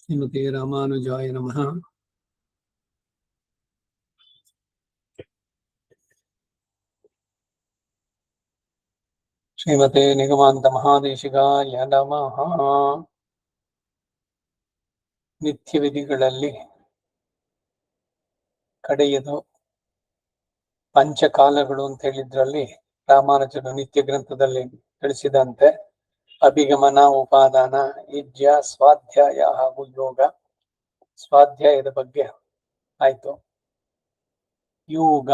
ಶ್ರೀಮತೆ ರಾಮಾನುಜಾಯ ನಮಃ. ಶ್ರೀಮತೆ ನಿಗಮಾಂತ ಮಹಾದೇಶಿಕಾಯ ನಮಃ. ನಿತ್ಯ ವಿಧಿಗಳಲ್ಲಿ ಕಡೆಯದು ಪಂಚಕಾಲಗಳು ಅಂತ ಹೇಳಿದ್ರಲ್ಲಿ ರಾಮಾನುಜರು ನಿತ್ಯ ಗ್ರಂಥದಲ್ಲಿ ತಿಳಿಸಿದಂತೆ ಅಭಿಗಮನ, ಉಪಾದಾನ, ಯುಜ್ಯ, ಸ್ವಾಧ್ಯಾಯ ಹಾಗೂ ಯೋಗ. ಸ್ವಾಧ್ಯಾಯದ ಬಗ್ಗೆ ಆಯ್ತು. ಯೋಗ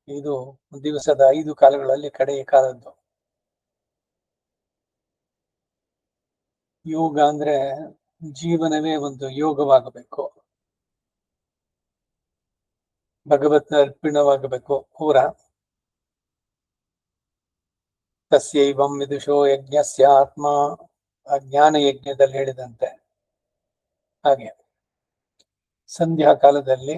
ಇದು ದಿವಸದ 5 ಕಾಲಗಳಲ್ಲಿ ಕಡೆಯ ಕಾಲದ್ದು. ಯೋಗ ಅಂದ್ರೆ ಜೀವನವೇ ಒಂದು ಯೋಗವಾಗಬೇಕು, ಭಗವತ್ ಅರ್ಪಣವಾಗಬೇಕು ಪೂರ. ತಸ್ಯೈವಂ ವಿದುಷೋ ಯಜ್ಞಸ್ಯ ಆತ್ಮ, ಜ್ಞಾನ ಯಜ್ಞದಲ್ಲಿ ಹೇಳಿದಂತೆ. ಹಾಗೆ ಸಂಧ್ಯಾ ಕಾಲದಲ್ಲಿ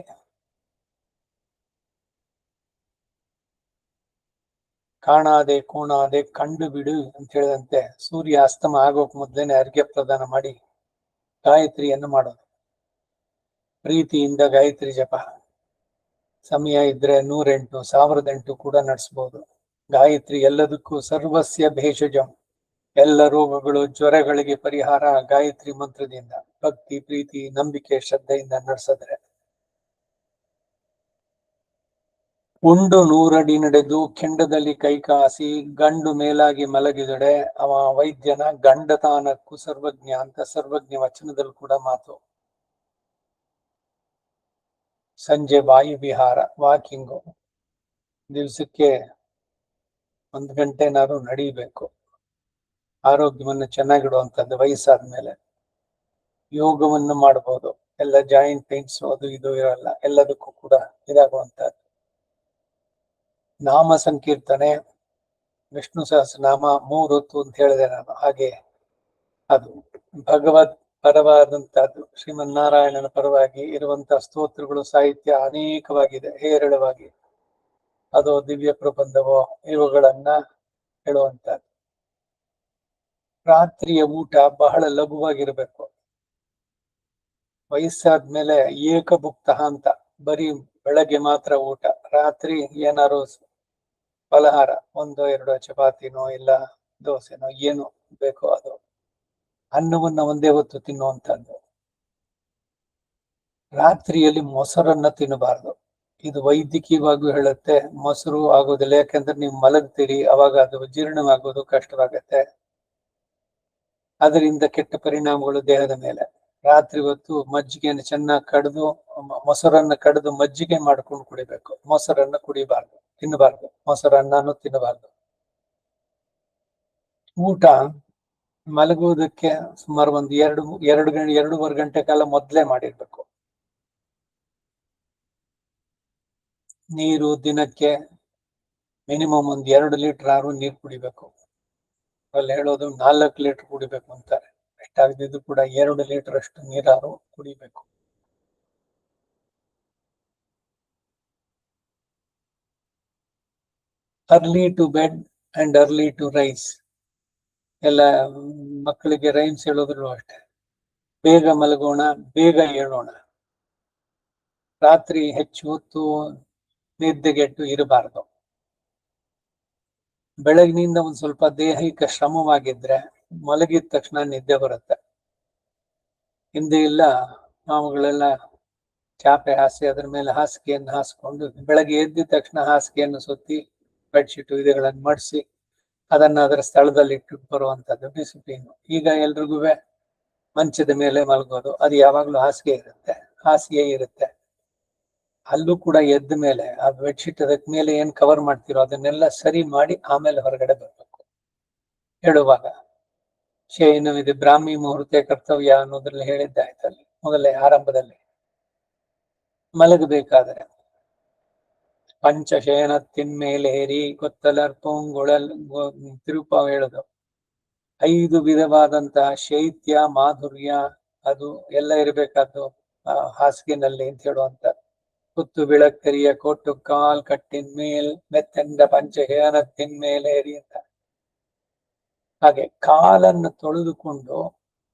ಕಾಣಾದೆ ಕೋಣಾದೆ ಕಂಡು ಬಿಡು ಅಂತ ಹೇಳಿದಂತೆ ಸೂರ್ಯ ಅಸ್ತಮ ಆಗೋಕ್ ಮೊದಲೇನೆ ಅರ್ಘ್ಯ ಪ್ರದಾನ ಮಾಡಿ ಗಾಯತ್ರಿಯನ್ನು ಮಾಡೋದು. ಪ್ರೀತಿಯಿಂದ ಗಾಯತ್ರಿ ಜಪ, ಸಮಯ ಇದ್ರೆ 108, 1008 ಕೂಡ ನಡೆಸಬಹುದು. ಗಾಯತ್ರಿ ಎಲ್ಲದಕ್ಕೂ ಸರ್ವಸ್ಯ ಭೇಷಜಂ, ಎಲ್ಲ ರೋಗಗಳು ಜ್ವರಗಳಿಗೆ ಪರಿಹಾರ ಗಾಯತ್ರಿ ಮಂತ್ರದಿಂದ. ಭಕ್ತಿ, ಪ್ರೀತಿ, ನಂಬಿಕೆ, ಶ್ರದ್ಧೆಯಿಂದ ನಡೆಸಿದ್ರೆ. ಉಂಡು 100 ಅಡಿ ನಡೆದು ಕೆಂಡದಲ್ಲಿ ಕೈಕಾಸಿ ಗಂಡು ಮೇಲಾಗಿ ಮಲಗಿದೊಡೆ ಅವ ವೈದ್ಯನ ಗಂಡತಾನಕ್ಕೂ ಸರ್ವಜ್ಞ ಅಂತ ಸರ್ವಜ್ಞ ವಚನದಲ್ಲಿ ಕೂಡ ಮಾತು. ಸಂಜೆ ವಾಯು ವಿಹಾರ, ವಾಕಿಂಗು, ದಿವಸಕ್ಕೆ 1 ಗಂಟೆನಾದ್ರು ನಡೀಬೇಕು. ಆರೋಗ್ಯವನ್ನು ಚೆನ್ನಾಗಿಡುವಂಥದ್ದು. ವಯಸ್ಸಾದ್ಮೇಲೆ ಯೋಗವನ್ನು ಮಾಡಬಹುದು. ಎಲ್ಲ ಜಾಯಿಂಟ್ ಪೇನ್ಸ್ ಅದು ಇದು ಇರಲ್ಲ, ಎಲ್ಲದಕ್ಕೂ ಕೂಡ ಇದಾಗುವಂತಹದ್ದು. ನಾಮ ಸಂಕೀರ್ತನೆ, ವಿಷ್ಣು ಸಹಸ್ರನಾಮ 3 ಹೊತ್ತು ಅಂತ ಹೇಳಿದೆ ನಾನು. ಹಾಗೆ ಅದು ಭಗವತ್ ಪರವಾದಂತಹದ್ದು. ಶ್ರೀಮನ್ನಾರಾಯಣನ ಪರವಾಗಿ ಇರುವಂತಹ ಸ್ತೋತ್ರಗಳು, ಸಾಹಿತ್ಯ ಅನೇಕವಾಗಿದೆ, ಹೇರಳವಾಗಿ. ಅದು ದಿವ್ಯ ಪ್ರಬಂಧವೋ ಇವುಗಳನ್ನ ಹೇಳುವಂತಹದ್ದು. ರಾತ್ರಿಯ ಊಟ ಬಹಳ ಲಘುವಾಗಿರ್ಬೇಕು. ವಯಸ್ಸಾದ್ಮೇಲೆ ಏಕಭುಕ್ತ ಅಂತ, ಬರೀ ಬೆಳಗ್ಗೆ ಮಾತ್ರ ಊಟ, ರಾತ್ರಿ ಏನಾರು ಫಲಹಾರ, 1-2 ಚಪಾತಿನೋ ಇಲ್ಲ ದೋಸೆನೋ ಏನು ಬೇಕೋ ಅದು. ಅನ್ನವನ್ನ ಒಂದೇ ಹೊತ್ತು ತಿನ್ನುವಂತದ್ದು. ರಾತ್ರಿಯಲ್ಲಿ ಮೊಸರನ್ನ ತಿನ್ನಬಾರ್ದು. ಇದು ವೈದ್ಯಕೀಯವಾಗಿಯೂ ಹೇಳುತ್ತೆ. ಮೊಸರು ಆಗೋದಿಲ್ಲ, ಯಾಕಂದ್ರೆ ನೀವು ಮಲಗ್ತೀರಿ, ಅವಾಗ ಅದು ಜೀರ್ಣವಾಗೋದು ಕಷ್ಟವಾಗತ್ತೆ. ಅದರಿಂದ ಕೆಟ್ಟ ಪರಿಣಾಮಗಳು ದೇಹದ ಮೇಲೆ. ರಾತ್ರಿ ಹೊತ್ತು ಮಜ್ಜಿಗೆಯನ್ನು ಚೆನ್ನಾಗಿ ಕಡಿದು, ಮೊಸರನ್ನ ಕಡಿದು ಮಜ್ಜಿಗೆ ಮಾಡ್ಕೊಂಡು ಕುಡಿಬೇಕು. ಮೊಸರನ್ನ ಕುಡಿಬಾರ್ದು, ತಿನ್ನಬಾರ್ದು. ಮೊಸರನ್ನನು ತಿನ್ನಬಾರ್ದು. ಊಟ ಮಲಗುವುದಕ್ಕೆ ಸುಮಾರು ಒಂದು 2-2.5 ಗಂಟೆ ಕಾಲ ಮೊದಲೇ ಮಾಡಿರ್ಬೇಕು. ನೀರು ದಿನಕ್ಕೆ ಮಿನಿಮಮ್ 2 ಲೀಟರ್ ಆದ್ರೂ ನೀರು ಕುಡಿಬೇಕು. ಅಲ್ಲಿ ಹೇಳೋದು 4 ಲೀಟರ್ ಕುಡಿಬೇಕು ಅಂತಾರೆ. ಎಷ್ಟಾಗದಿದ್ದು ಕೂಡ 2 ಲೀಟರ್ ಅಷ್ಟು ನೀರಾರು ಕುಡಿಬೇಕು. Early to bed and early to rise. ಎಲ್ಲ ಮಕ್ಕಳಿಗೆ ರೈಮ್ಸ್ ಹೇಳೋದ್ರು ಅಷ್ಟೇ. ಬೇಗ ಮಲಗೋಣ, ಬೇಗ ಏಳೋಣ. ರಾತ್ರಿ ಹೆಚ್ಚು ಹೊತ್ತು ನಿದ್ದೆಗೆಟ್ಟು ಇರಬಾರ್ದು. ಬೆಳಗಿನಿಂದ ಒಂದ್ ಸ್ವಲ್ಪ ದೈಹಿಕ ಶ್ರಮವಾಗಿದ್ರೆ ಮಲಗಿದ ತಕ್ಷಣ ನಿದ್ದೆ ಬರುತ್ತೆ. ಹಿಂದೆ ಇಲ್ಲ ನಾವುಗಳೆಲ್ಲ ಚಾಪೆ ಹಾಸಿ ಅದ್ರ ಮೇಲೆ ಹಾಸಿಗೆಯನ್ನು ಹಾಸ್ಕೊಂಡು ಬೆಳಗ್ಗೆ ಎದ್ದ ತಕ್ಷಣ ಹಾಸಿಗೆಯನ್ನು ಸುತ್ತಿ ಬೆಡ್ಶೀಟ್ ಇದೆಗಳನ್ನು ಮಡಿಸಿ ಅದನ್ನ ಅದರ ಸ್ಥಳದಲ್ಲಿ ಇಟ್ಟು ಬರುವಂತದ್ದು ಡಿಸಿಪ್ಲಿನ್. ಈಗ ಎಲ್ರಿಗೂ ಮಂಚದ ಮೇಲೆ ಮಲಗೋದು, ಅದು ಯಾವಾಗ್ಲೂ ಹಾಸಿಗೆ ಇರುತ್ತೆ. ಅಲ್ಲೂ ಕೂಡ ಎದ್ದ ಮೇಲೆ ಆ ಬೆಡ್ಶೀಟ್ ಅದಕ್ಕೆ ಮೇಲೆ ಏನ್ ಕವರ್ ಮಾಡ್ತಿರೋ ಅದನ್ನೆಲ್ಲ ಸರಿ ಮಾಡಿ ಆಮೇಲೆ ಹೊರಗಡೆ ಬರ್ಬೇಕು. ಹೇಳುವಾಗ ಶಯನವಿದೆ ಬ್ರಾಹ್ಮಿ ಮುಹೂರ್ತೆ ಕರ್ತವ್ಯ ಅನ್ನೋದ್ರಲ್ಲಿ ಹೇಳಿದ್ದಾಯ್ತಲ್ಲಿ ಮೊದಲೇ ಆರಂಭದಲ್ಲಿ. ಮಲಗಬೇಕಾದ್ರೆ ಪಂಚಶಯನ ತಿನ್ಮೇಲೇರಿ ಕೊತ್ತಲರ್ಪೋಂಗೊಳಲ್ ತಿರುಪ ಹೇಳೋದು. 5 ವಿಧವಾದಂತಹ ಶೈತ್ಯ, ಮಾಧುರ್ಯ ಅದು ಎಲ್ಲ ಇರಬೇಕಾದ್ದು ಹಾಸಿಗೆನಲ್ಲಿ ಅಂತ ಹೇಳುವಂತ. ಕುತ್ತು ಬಿಳಕ್ಕರಿಯ ಕೊಟ್ಟು ಕಾಲ್ ಕಟ್ಟಿನ ಮೇಲ್ ಮೆತ್ತೆಂದ ಪಂಚಶಯನ ತಿನ್ಮೇಲೇರಿ ಅಂತ. ಹಾಗೆ ಕಾಲನ್ನು ತೊಳೆದುಕೊಂಡು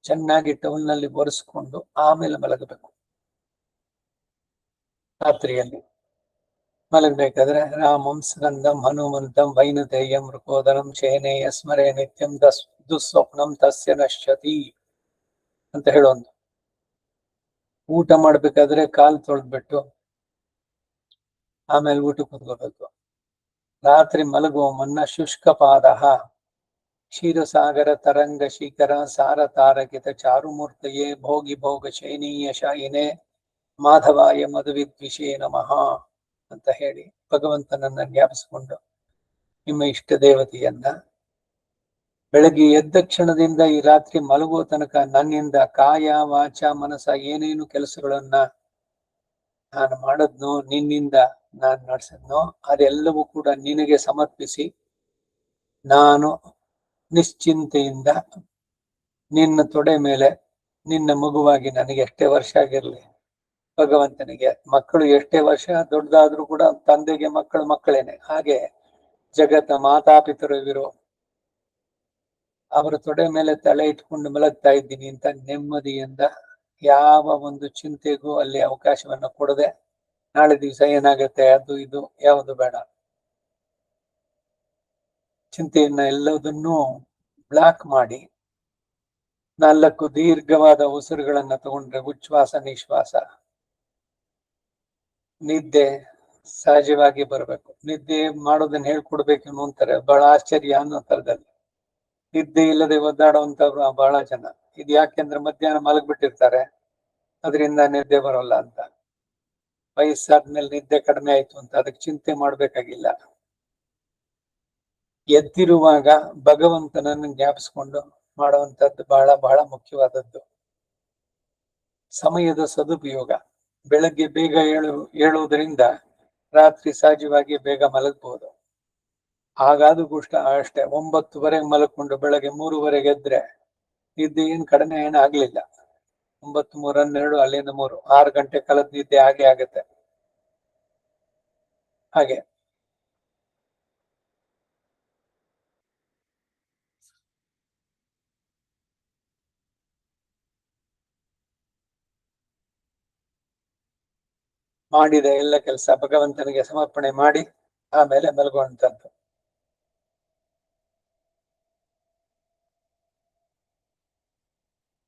ಚೆನ್ನಾಗಿ ಟವಲ್ನಲ್ಲಿ ಒರೆಸ್ಕೊಂಡು ಆಮೇಲೆ ಮಲಗಬೇಕು. ರಾತ್ರಿಯಲ್ಲಿ ಮಲಗಬೇಕಾದ್ರೆ ರಾಮಂ ಸ್ಕಂದಂ ಹನುಮಂತಂ ವೈನತೇಯಂ ಮೃಕೋದರಂ ಶಯನೇಯ ಸ್ಮರೇ ನಿತ್ಯಂ ದುಸ್ವಪ್ನಂ ತಸ್ಯ ನಶ್ಯತಿ ಅಂತ ಹೇಳೋದು. ಊಟ ಮಾಡ್ಬೇಕಾದ್ರೆ ಕಾಲು ತೊಳೆದ್ಬಿಟ್ಟು ಆಮೇಲೆ ಊಟ ಕೂತ್ಕೋಬೇಕು. ರಾತ್ರಿ ಮಲಗುವ ಮುನ್ನ ಶುಷ್ಕ ಪಾದ ಕ್ಷೀರಸಾಗರ ತರಂಗ ಶಿಖರ ಸಾರ ತಾರಕಿತ ಚಾರುಮೂರ್ತಯೇ ಭೋಗಿ ಭೋಗ ಶಯನೀಯ ಶಾಯಿನೇ ಮಾಧವಾಯ ಮಧುವಿದ್ವಿಷೇ ನಮಃ ಅಂತ ಹೇಳಿ ಭಗವಂತನನ್ನ ಜ್ಞಾಪಿಸಿಕೊಂಡು ನಿಮ್ಮ ಇಷ್ಟ ದೇವತೆಯನ್ನ ಬೆಳಗ್ಗೆ ಎದ್ದ ಕ್ಷಣದಿಂದ ಈ ರಾತ್ರಿ ಮಲಗುವ ತನಕ ನನ್ನಿಂದ ಕಾಯ ವಾಚ ಮನಸ ಏನೇನು ಕೆಲಸಗಳನ್ನ ನಾನು ಮಾಡದ್ನೋ, ನಿನ್ನಿಂದ ನಾನು ನಡೆಸದ್ನೋ ಅದೆಲ್ಲವೂ ಕೂಡ ನಿನಗೆ ಸಮರ್ಪಿಸಿ ನಾನು ನಿಶ್ಚಿಂತೆಯಿಂದ ನಿನ್ನ ತೊಡೆ ಮೇಲೆ ನಿನ್ನ ಮಗುವಾಗಿ ನನಗೆ ಎಷ್ಟೇ ವರ್ಷ ಆಗಿರ್ಲಿ, ಭಗವಂತನಿಗೆ ಮಕ್ಕಳು ಎಷ್ಟೇ ವರ್ಷ ದೊಡ್ಡದಾದ್ರೂ ಕೂಡ ತಂದೆಗೆ ಮಕ್ಕಳು ಮಕ್ಕಳೇನೆ. ಹಾಗೆ ಜಗತ್ತ ಮಾತಾಪಿತರವಿರೋ ಅವರ ತೊಡೆ ಮೇಲೆ ತಲೆ ಇಟ್ಕೊಂಡು ಮಲಗ್ತಾ ಇದ್ದೀನಿ ಅಂತ ನೆಮ್ಮದಿಯಿಂದ ಯಾವ ಒಂದು ಚಿಂತೆಗೂ ಅಲ್ಲಿ ಅವಕಾಶವನ್ನು ಕೊಡದೆ ನಾಳೆ ದಿವಸ ಏನಾಗತ್ತೆ ಅದು ಇದು ಯಾವುದು ಬೇಡ, ಚಿಂತೆಯನ್ನ ಎಲ್ಲದನ್ನೂ ಬ್ಲಾಕ್ ಮಾಡಿ 4 ದೀರ್ಘವಾದ ಉಸಿರುಗಳನ್ನ ತಗೊಂಡ್ರೆ ಉಚ್ಛ್ವಾಸ ನಿಶ್ವಾಸ, ನಿದ್ದೆ ಸಹಜವಾಗಿ ಬರಬೇಕು. ನಿದ್ದೆ ಮಾಡೋದನ್ನ ಹೇಳ್ಕೊಡ್ಬೇಕು ಅಂತಾರೆ, ಬಹಳ ಆಶ್ಚರ್ಯ ಅನ್ನೋ ತರದಲ್ಲಿ. ನಿದ್ದೆ ಇಲ್ಲದೆ ಒದ್ದಾಡುವಂತವ್ರು ಬಹಳ ಜನ. ಇದು ಯಾಕೆಂದ್ರೆ ಮಧ್ಯಾಹ್ನ ಮಲಗ್ಬಿಟ್ಟಿರ್ತಾರೆ, ಅದರಿಂದ ನಿದ್ದೆ ಬರೋಲ್ಲ ಅಂತ. ವಯಸ್ಸಾದ್ಮೇಲೆ ನಿದ್ದೆ ಕಡಿಮೆ ಆಯ್ತು ಅಂತ ಅದಕ್ಕೆ ಚಿಂತೆ ಮಾಡ್ಬೇಕಾಗಿಲ್ಲ. ಎದ್ದಿರುವಾಗ ಭಗವಂತನನ್ನು ಜ್ಞಾಪಿಸ್ಕೊಂಡು ಮಾಡುವಂತದ್ದು ಬಹಳ ಬಹಳ ಮುಖ್ಯವಾದದ್ದು. ಸಮಯದ ಸದುಪಯೋಗ. ಬೆಳಗ್ಗೆ ಬೇಗ ಏಳುವುದರಿಂದ ರಾತ್ರಿ ಸಹಜವಾಗಿ ಬೇಗ ಮಲಗಬಹುದು. ಹಾಗಾದ್ರೂ ಅಷ್ಟೇ 9:30 ಮಲಕೊಂಡು ಬೆಳಗ್ಗೆ 3:30 ಎದ್ರೆ ನಿದ್ದೆ ಏನ್ ಕಡಿಮೆ ಏನು ಆಗ್ಲಿಲ್ಲ. 9, 3, 12 ಅಲ್ಲಿಂದ 3, 6 ಗಂಟೆ ಕಾಲದ ನಿದ್ದೆ ಹಾಗೆ ಆಗತ್ತೆ. ಹಾಗೆ ಮಾಡಿದ ಎಲ್ಲ ಕೆಲಸ ಭಗವಂತನಿಗೆ ಸಮರ್ಪಣೆ ಮಾಡಿ ಆಮೇಲೆ ಮಲಗುವಂತದ್ದು.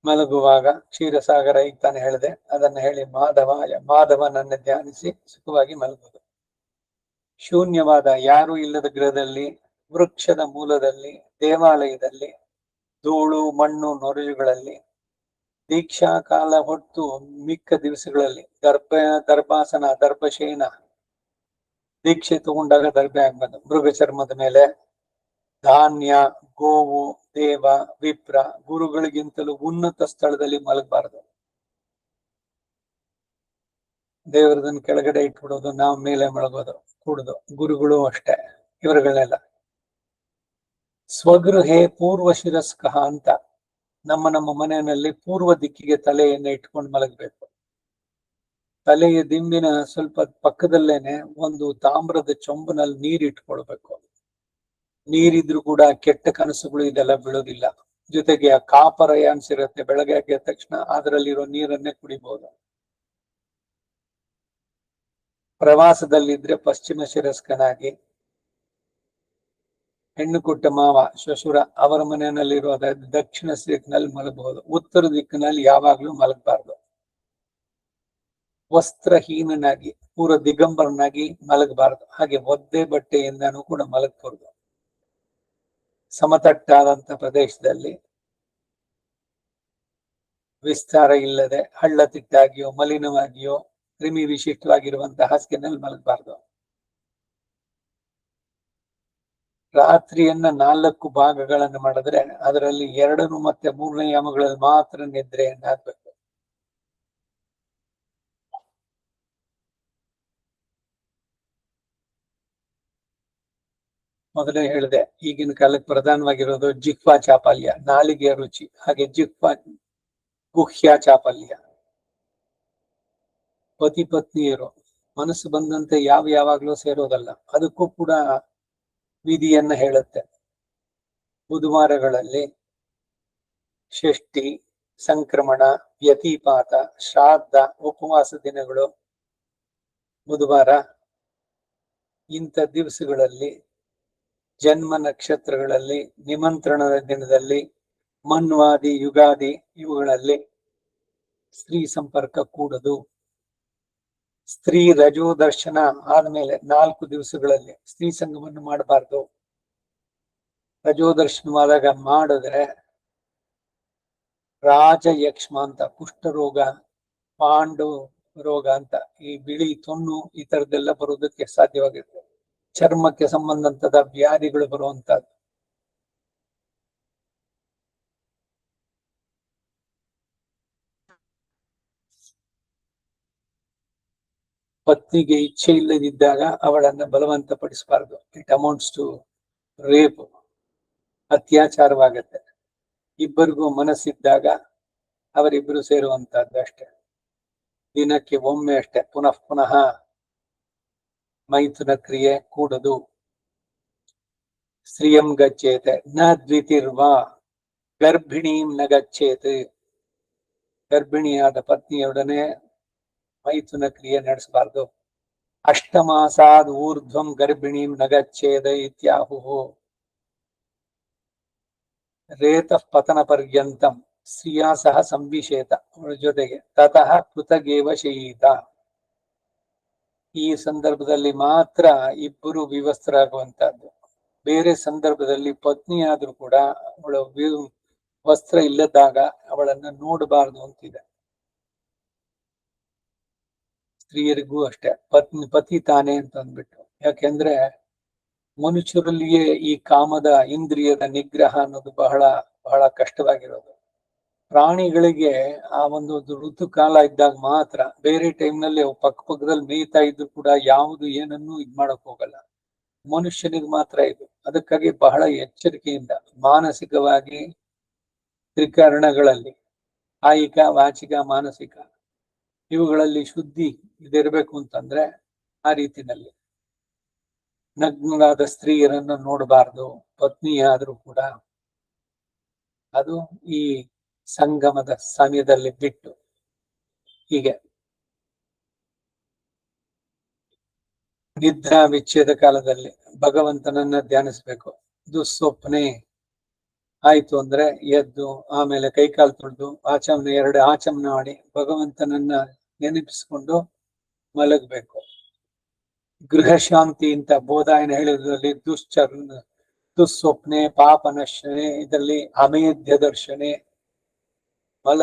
ಮಲಗುವಾಗ ಕ್ಷೀರಸಾಗರ ಈಗ ತಾನು ಹೇಳಿದೆ, ಅದನ್ನ ಹೇಳಿ ಮಾಧವನನ್ನ ಧ್ಯಾನಿಸಿ ಸುಖವಾಗಿ ಮಲಗುವುದು. ಶೂನ್ಯವಾದ ಯಾರೂ ಇಲ್ಲದ ಗೃಹದಲ್ಲಿ, ವೃಕ್ಷದ ಮೂಲದಲ್ಲಿ, ದೇವಾಲಯದಲ್ಲಿ, ಧೂಳು ಮಣ್ಣು ನೊರೆಯುಗಳಲ್ಲಿ, ದೀಕ್ಷಾ ಕಾಲ ಹೊತ್ತು ಮಿಕ್ಕ ದಿವಸಗಳಲ್ಲಿ ದರ್ಭಾಸನ ದರ್ಭಶೇನ ದೀಕ್ಷೆ ತಗೊಂಡಾಗ ದರ್ಭೆ ಆಗ್ಬಾರ್ದು. ಮೃಗ ಚರ್ಮದ ಮೇಲೆ ಧಾನ್ಯ, ಗೋವು, ದೇವ, ವಿಪ್ರ, ಗುರುಗಳಿಗಿಂತಲೂ ಉನ್ನತ ಸ್ಥಳದಲ್ಲಿ ಮಲಗಬಾರದು. ದೇವರದನ್ನ ಕೆಳಗಡೆ ಇಟ್ಬಿಡೋದು, ನಾವು ಮೇಲೆ ಮಲಗೋದು ಕೂಡುದು. ಗುರುಗಳು ಅಷ್ಟೇ, ಇವರುಗಳನ್ನೆಲ್ಲ ಸ್ವಗೃಹೇ ಪೂರ್ವ ಶಿರಸ್ಕಃ ಅಂತ ನಮ್ಮ ಮನೆಯಲ್ಲಿ ಪೂರ್ವ ದಿಕ್ಕಿಗೆ ತಲೆಯನ್ನು ಇಟ್ಕೊಂಡು ಮಲಗಬೇಕು. ತಲೆಯ ದಿಂಬಿನ ಸ್ವಲ್ಪ ಪಕ್ಕದಲ್ಲೇನೆ ಒಂದು ತಾಮ್ರದ ಚೊಂಬನಲ್ಲಿ ನೀರು ಇಟ್ಕೊಳ್ಬೇಕು. ನೀರಿದ್ರು ಕೂಡ ಕೆಟ್ಟ ಕನಸುಗಳು ಇದೆಲ್ಲ ಬೀಳೋದಿಲ್ಲ. ಜೊತೆಗೆ ಆ ಕಾಪರ ಅನ್ಸಿರುತ್ತೆ, ಬೆಳಗ್ಗೆ ಆಗಿದ ತಕ್ಷಣ ಅದರಲ್ಲಿರೋ ನೀರನ್ನೇ ಕುಡಿಬಹುದು. ಪ್ರವಾಸದಲ್ಲಿದ್ರೆ ಪಶ್ಚಿಮ ಶಿರಸ್ಕನಾಗಿ, ಹೆಣ್ಣು ಕೊಟ್ಟ ಮಾವ ಶ್ವಶುರ ಅವರ ಮನೆಯಲ್ಲಿರೋದ ದಕ್ಷಿಣ ದಿಕ್ಕಿನಲ್ಲಿ ಮಲಗಬಹುದು. ಉತ್ತರ ದಿಕ್ಕಿನಲ್ಲಿ ಯಾವಾಗ್ಲೂ ಮಲಗಬಾರ್ದು. ವಸ್ತ್ರಹೀನನಾಗಿ ಪೂರ ದಿಗಂಬರನಾಗಿ ಮಲಗಬಾರದು. ಹಾಗೆ ಒದ್ದೆ ಬಟ್ಟೆಯಿಂದನೂ ಕೂಡ ಮಲಗಬಾರದು. ಸಮತಟ್ಟಾದಂತ ಪ್ರದೇಶದಲ್ಲಿ ವಿಸ್ತಾರ ಇಲ್ಲದೆ ಹಳ್ಳ ತಿಟ್ಟಾಗಿಯೋ ಮಲಿನವಾಗಿಯೋ ಕ್ರಿಮಿ ವಿಶಿಷ್ಟವಾಗಿರುವಂತಹ ಹಾಸಿಗೆನಲ್ಲಿ ಮಲಗಬಾರದು. ರಾತ್ರಿಯನ್ನ 4 ಭಾಗಗಳನ್ನು ಮಾಡಿದ್ರೆ ಅದರಲ್ಲಿ 2 ಮತ್ತೆ 3ನೇ ಯಾಮಗಳಲ್ಲಿ ಮಾತ್ರ ನಿದ್ರೆಯನ್ನಾಗ್ಬೇಕು. ಮೊದಲೇ ಹೇಳಿದೆ, ಈಗಿನ ಕಾಲಕ್ಕೆ ಪ್ರಧಾನವಾಗಿರೋದು ಜಿಹ್ವಾ ಚಾಪಲ್ಯ, ನಾಲಿಗೆಯ ರುಚಿ. ಹಾಗೆ ಜಿಹ್ವಾ ಗುಹ್ಯ ಚಾಪಲ್ಯ. ಪತಿ ಪತ್ನಿಯರು ಮನಸ್ಸು ಬಂದಂತೆ ಯಾವಾಗ್ಲೂ ಸೇರೋದಲ್ಲ, ಅದಕ್ಕೂ ಕೂಡ ವಿಧಿಯನ್ನ ಹೇಳುತ್ತೆ. ಬುಧವಾರಗಳಲ್ಲಿ ಷಷ್ಠಿ, ಸಂಕ್ರಮಣ, ವ್ಯತಿಪಾತ, ಶ್ರಾದ್ದ, ಉಪವಾಸ ದಿನಗಳು, ಬುಧವಾರ, ಇಂಥ ದಿವಸಗಳಲ್ಲಿ, ಜನ್ಮ ನಕ್ಷತ್ರಗಳಲ್ಲಿ, ನಿಮಂತ್ರಣದ ದಿನದಲ್ಲಿ, ಮನ್ವಾದಿ, ಯುಗಾದಿ ಇವುಗಳಲ್ಲಿ ಸ್ತ್ರೀ ಸಂಪರ್ಕ ಕೂಡದು. ಸ್ತ್ರೀ ರಜೋ ದರ್ಶನ ಆದ್ಮೇಲೆ 4 ದಿವಸಗಳಲ್ಲಿ ಸ್ತ್ರೀ ಸಂಗಮವನ್ನು ಮಾಡಬಾರ್ದು. ರಜೋ ದರ್ಶನವಾದಾಗ ಮಾಡಿದ್ರೆ ರಾಜಯಕ್ಷ್ಮ ಅಂತ, ಕುಷ್ಠರೋಗ, ಪಾಂಡು ರೋಗ ಅಂತ, ಈ ಬಿಳಿ ತೊನ್ನು ಈ ತರದ್ದೆಲ್ಲ ಬರೋದಕ್ಕೆ ಸಾಧ್ಯವಾಗಿರುತ್ತೆ. ಚರ್ಮಕ್ಕೆ ಸಂಬಂಧಂತದ ವ್ಯಾಧಿಗಳು ಬರುವಂತಹದ್ದು. ಪತ್ನಿಗೆ ಇಚ್ಛೆ ಇಲ್ಲದಿದ್ದಾಗ ಅವಳನ್ನ ಬಲವಂತ ಪಡಿಸಬಾರ್ದು. ಇಟ್ ಅಮೌಂಟ್ಸ್ ಟು ರೇಪ್, ಅತ್ಯಾಚಾರವಾಗತ್ತೆ. ಇಬ್ಬರಿಗೂ ಮನಸ್ಸಿದ್ದಾಗ ಅವರಿಬ್ಬರು ಸೇರುವಂತಹದ್ದು ಅಷ್ಟೇ. ದಿನಕ್ಕೆ ಒಮ್ಮೆ ಅಷ್ಟೇ, ಪುನಃ ಪುನಃ ಮೈಥುನ ಕ್ರಿಯೆ ಕೂಡದು. ಸ್ತ್ರೀಯಂ ಗಚ್ಚೇತೆ ನ ದ್ವಿತಿರ್ವಾ ಗರ್ಭಿಣೀಂ ನ ಗಚ್ಚೇತ್. ಗರ್ಭಿಣಿಯಾದ ಪತ್ನಿಯೊಡನೆ ಮೈಥುನ ಕ್ರಿಯೆ ನಡೆಸಬಾರ್ದು. ಅಷ್ಟಮಾಸಾದ್ ಊರ್ಧ್ವಂ ಗರ್ಭಿಣೀಂ ನ ಗಚ್ಚೇದ ಇತ್ಯಾಹುಃ. ರೇತಃ ಪತನ ಪರ್ಯಂತಂ ಸ್ತ್ರೀಯಾ ಸಹ ಸಂವಿಷೇತ, ಅವಳ ಜೊತೆಗೆ ತತಃ ಪೃಥಗೇವ ಶಯೀತ. ಈ ಸಂದರ್ಭದಲ್ಲಿ ಮಾತ್ರ ಇಬ್ಬರು ವಿವಸ್ತ್ರರಾಗುವಂತಹದ್ದು. ಬೇರೆ ಸಂದರ್ಭದಲ್ಲಿ ಪತ್ನಿಯಾದ್ರೂ ಕೂಡ ಅವಳ ವಸ್ತ್ರ ಇಲ್ಲದಾಗ ಅವಳನ್ನ ನೋಡಬಾರದು ಅಂತಿದೆ. ಸ್ತ್ರೀಯರಿಗೂ ಅಷ್ಟೇ, ಪತಿ ತಾನೇ ಅಂತ ಅಂದ್ಬಿಟ್ಟು. ಯಾಕೆಂದ್ರೆ ಮನುಷ್ಯರಲ್ಲಿಯೇ ಈ ಕಾಮದ ಇಂದ್ರಿಯದ ನಿಗ್ರಹ ಅನ್ನೋದು ಬಹಳ ಬಹಳ ಕಷ್ಟವಾಗಿರೋದು. ಪ್ರಾಣಿಗಳಿಗೆ ಆ ಒಂದು ಋತುಕಾಲ ಇದ್ದಾಗ ಮಾತ್ರ, ಬೇರೆ ಟೈಮ್ನಲ್ಲಿ ಅವು ಪಕ್ಕದಲ್ಲಿ ಮೇಯ್ತಾ ಇದ್ರು ಕೂಡ ಯಾವುದು ಏನನ್ನೂ ಇದ್ ಮಾಡಕ್ ಹೋಗಲ್ಲ. ಮನುಷ್ಯನಿಗೆ ಮಾತ್ರ ಇದು. ಅದಕ್ಕಾಗಿ ಬಹಳ ಎಚ್ಚರಿಕೆಯಿಂದ ಮಾನಸಿಕವಾಗಿ ತ್ರಿಕರಣಗಳಲ್ಲಿ, ಕಾಯಿಕ, ವಾಚಿಕ, ಮಾನಸಿಕ, ಇವುಗಳಲ್ಲಿ ಶುದ್ಧಿ ಇದಿರ್ಬೇಕು ಅಂತಂದ್ರೆ ಆ ರೀತಿನಲ್ಲಿ ನಗ್ನರಾದ ಸ್ತ್ರೀಯರನ್ನು ನೋಡಬಾರ್ದು, ಪತ್ನಿಯಾದ್ರೂ ಕೂಡ. ಅದು ಈ ಸಂಗಮದ ಸಮಯದಲ್ಲಿ ಬಿಟ್ಟು. ಹೀಗೆ ನಿದ್ರಾ ವಿಚ್ಛೇದ ಕಾಲದಲ್ಲಿ ಭಗವಂತನನ್ನ ಧ್ಯಾನಿಸ್ಬೇಕು. ದುಸ್ವಪ್ನೆ ಆಯ್ತು ಅಂದ್ರೆ ಎದ್ದು ಆಮೇಲೆ ಕೈಕಾಲು ತೊಳೆದು ಆಚಮನ 2 ಆಚಮನ ಮಾಡಿ ಭಗವಂತನನ್ನ ನೆನಪಿಸಿಕೊಂಡು ಮಲಗಬೇಕು. ಗೃಹ ಶಾಂತಿ ಅಂತ ಬೋಧಾಯನ ಹೇಳಿದ್ರಲ್ಲಿ ದುಸ್ವಪ್ನೆ, ಪಾಪನಶನೆ, ಇದರಲ್ಲಿ ಅಮೇಧ್ಯ ದರ್ಶನೆ, ಮಲ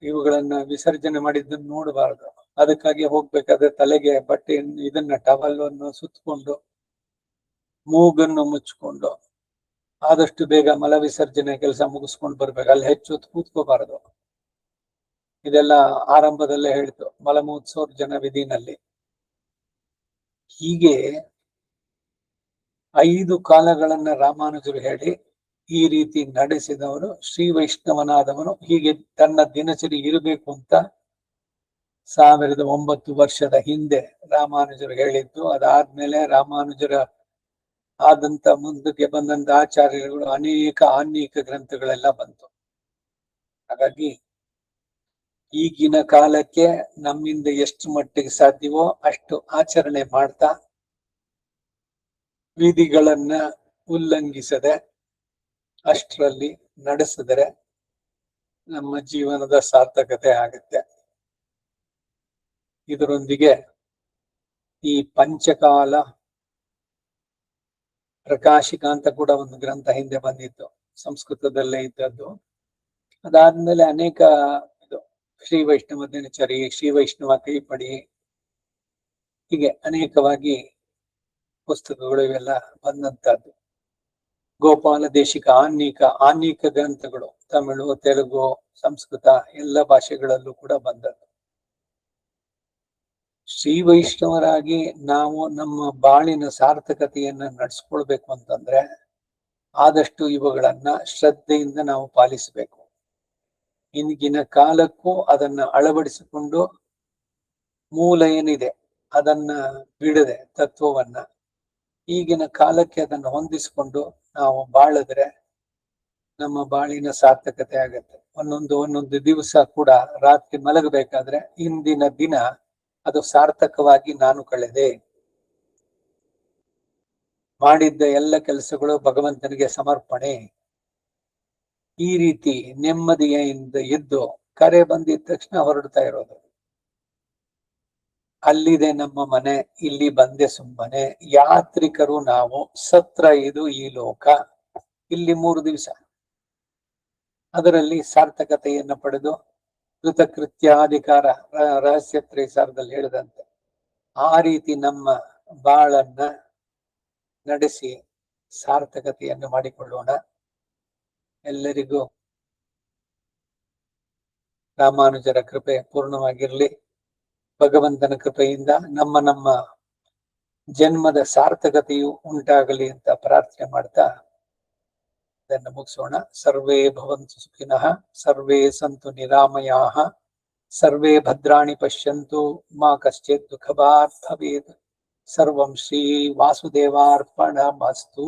ಇವುಗಳನ್ನ ವಿಸರ್ಜನೆ ಮಾಡಿದ್ದನ್ನು ನೋಡಬಾರದು. ಅದಕ್ಕಾಗಿ ಹೋಗ್ಬೇಕಾದ್ರೆ ತಲೆಗೆ ಬಟ್ಟೆ ಇದನ್ನ ಟವಲ್ ಅನ್ನು ಸುತ್ತಕೊಂಡು ಮೂಗನ್ನು ಮುಚ್ಕೊಂಡು ಆದಷ್ಟು ಬೇಗ ಮಲ ವಿಸರ್ಜನೆ ಕೆಲಸ ಮುಗಿಸ್ಕೊಂಡು ಬರ್ಬೇಕು. ಅಲ್ಲಿ ಹೆಚ್ಚು ಹೊತ್ತು ಕೂತ್ಕೋಬಾರದು. ಇದೆಲ್ಲ ಆರಂಭದಲ್ಲೇ ಹೇಳಿತು ಮಲಮೂತ್ಸರ್ಜನ ವಿಧಿನಲ್ಲಿ. ಹೀಗೆ 5 ಕಾಲಗಳನ್ನ ರಾಮಾನುಜರು ಹೇಳಿ ಈ ರೀತಿ ನಡೆಸಿದವನು ಶ್ರೀ ವೈಷ್ಣವನಾದವನು. ಹೀಗೆ ತನ್ನ ದಿನಚರಿ ಇರಬೇಕು ಅಂತ 1009 ವರ್ಷದ ಹಿಂದೆ ರಾಮಾನುಜರು ಹೇಳಿದ್ದು. ಅದಾದ್ಮೇಲೆ ರಾಮಾನುಜರ ಆದಂತ ಮುಂದಕ್ಕೆ ಬಂದಂತ ಆಚಾರ್ಯರುಗಳು ಅನೇಕ ಆನ್ಮೀಕ ಗ್ರಂಥಗಳೆಲ್ಲ ಬಂತು. ಹಾಗಾಗಿ ಈಗಿನ ಕಾಲಕ್ಕೆ ನಮ್ಮಿಂದ ಎಷ್ಟು ಮಟ್ಟಿಗೆ ಸಾಧ್ಯವೋ ಅಷ್ಟು ಆಚರಣೆ ಮಾಡ್ತಾ, ವಿಧಿಗಳನ್ನ ಉಲ್ಲಂಘಿಸದೆ ಅಷ್ಟರಲ್ಲಿ ನಡೆಸಿದರೆ ನಮ್ಮ ಜೀವನದ ಸಾರ್ಥಕತೆ ಆಗುತ್ತೆ. ಇದರೊಂದಿಗೆ ಈ ಪಂಚಕಾಲ ಪ್ರಕಾಶಿಕ ಅಂತ ಕೂಡ ಒಂದು ಗ್ರಂಥ ಹಿಂದೆ ಬಂದಿತ್ತು, ಸಂಸ್ಕೃತದಲ್ಲೇ ಇದ್ದದ್ದು. ಅದಾದ್ಮೇಲೆ ಅನೇಕ ಇದು ಶ್ರೀ ವೈಷ್ಣವ ದಿನಚರಿ, ಶ್ರೀ ವೈಷ್ಣವ ಕೈಪಡಿ, ಹೀಗೆ ಅನೇಕವಾಗಿ ಪುಸ್ತಕಗಳು ಇವೆಲ್ಲ ಬಂದಂತದ್ದು. ಗೋಪಾಲ ದೇಶಿಕ ಆನ್ಮೀಕ ಗ್ರಂಥಗಳು ತಮಿಳು, ತೆಲುಗು, ಸಂಸ್ಕೃತ ಎಲ್ಲ ಭಾಷೆಗಳಲ್ಲೂ ಕೂಡ ಬಂದದ್ದು. ಶ್ರೀ ವೈಷ್ಣವರಾಗಿ ನಾವು ನಮ್ಮ ಬಾಳಿನ ಸಾರ್ಥಕತೆಯನ್ನ ನಡೆಸ್ಕೊಳ್ಬೇಕು ಅಂತಂದ್ರೆ ಆದಷ್ಟು ಇವುಗಳನ್ನ ಶ್ರದ್ಧೆಯಿಂದ ನಾವು ಪಾಲಿಸಬೇಕು. ಇಂದಿನ ಕಾಲಕ್ಕೂ ಅದನ್ನ ಅಳವಡಿಸಿಕೊಂಡು ಮೂಲ ಏನಿದೆ ಅದನ್ನ ಬಿಡದೆ ತತ್ವವನ್ನ ಈಗಿನ ಕಾಲಕ್ಕೆ ಅದನ್ನು ಹೊಂದಿಸಿಕೊಂಡು ನಾವು ಬಾಳಿದ್ರೆ ನಮ್ಮ ಬಾಳಿನ ಸಾರ್ಥಕತೆ ಆಗತ್ತೆ. ಒಂದೊಂದು ದಿವಸ ಕೂಡ ರಾತ್ರಿ ಮಲಗಬೇಕಾದ್ರೆ ಇಂದಿನ ದಿನ ಅದು ಸಾರ್ಥಕವಾಗಿ ನಾನು ಕಳೆದೆ, ಮಾಡಿದ್ದ ಎಲ್ಲ ಕೆಲಸಗಳು ಭಗವಂತನಿಗೆ ಸಮರ್ಪಣೆ, ಈ ರೀತಿ ನೆಮ್ಮದಿಯಿಂದ ಇದ್ದು ಕರೆ ಬಂದಿದ ತಕ್ಷಣ ಹೊರಡ್ತಾ ಇರೋದು. ಅಲ್ಲಿದೆ ನಮ್ಮ ಮನೆ, ಇಲ್ಲಿ ಬಂದೆ ಸುಮ್ಮನೆ, ಯಾತ್ರಿಕರು ನಾವು, ಸತ್ರ ಇದು ಈ ಲೋಕ. ಇಲ್ಲಿ 3 ದಿವಸ ಅದರಲ್ಲಿ ಸಾರ್ಥಕತೆಯನ್ನು ಪಡೆದು ಕೃತಕೃತ್ಯಾಧಿಕಾರ ರಹಸ್ಯ ತ್ರೈಸಾರದಲ್ಲಿ ಹೇಳಿದಂತೆ ಆ ರೀತಿ ನಮ್ಮ ಬಾಳನ್ನ ನಡೆಸಿ ಸಾರ್ಥಕತೆಯನ್ನು ಮಾಡಿಕೊಳ್ಳೋಣ. ಎಲ್ಲರಿಗೂ ರಾಮಾನುಜರ ಕೃಪೆ ಪೂರ್ಣವಾಗಿರಲಿ. ಭಗವಂತನ ಕೃಪೆಯಿಂದ ನಮ್ಮ ಜನ್ಮದ ಸಾರ್ಥಕತೆಯು ಉಂಟಾಗಲಿ ಅಂತ ಪ್ರಾರ್ಥನೆ ಮಾಡ್ತಾ ಇದನ್ನು ಮುಗಿಸೋಣ. ಸರ್ವೇ ಭವಂತು ಸುಖಿನಃ, ಸರ್ವೇ ಸಂತು ನಿರಾಮಯಾಃ, ಸರ್ವೇ ಭದ್ರಾಣಿ ಪಶ್ಯಂತು ಮಾ ಕಶ್ಚಿತ್ ದುಃಖಭಾಗ್ ಭವೇತ್. ಸರ್ವಂ ಶ್ರೀ ವಾಸುದೇವಾರ್ಪಣಮಸ್ತು.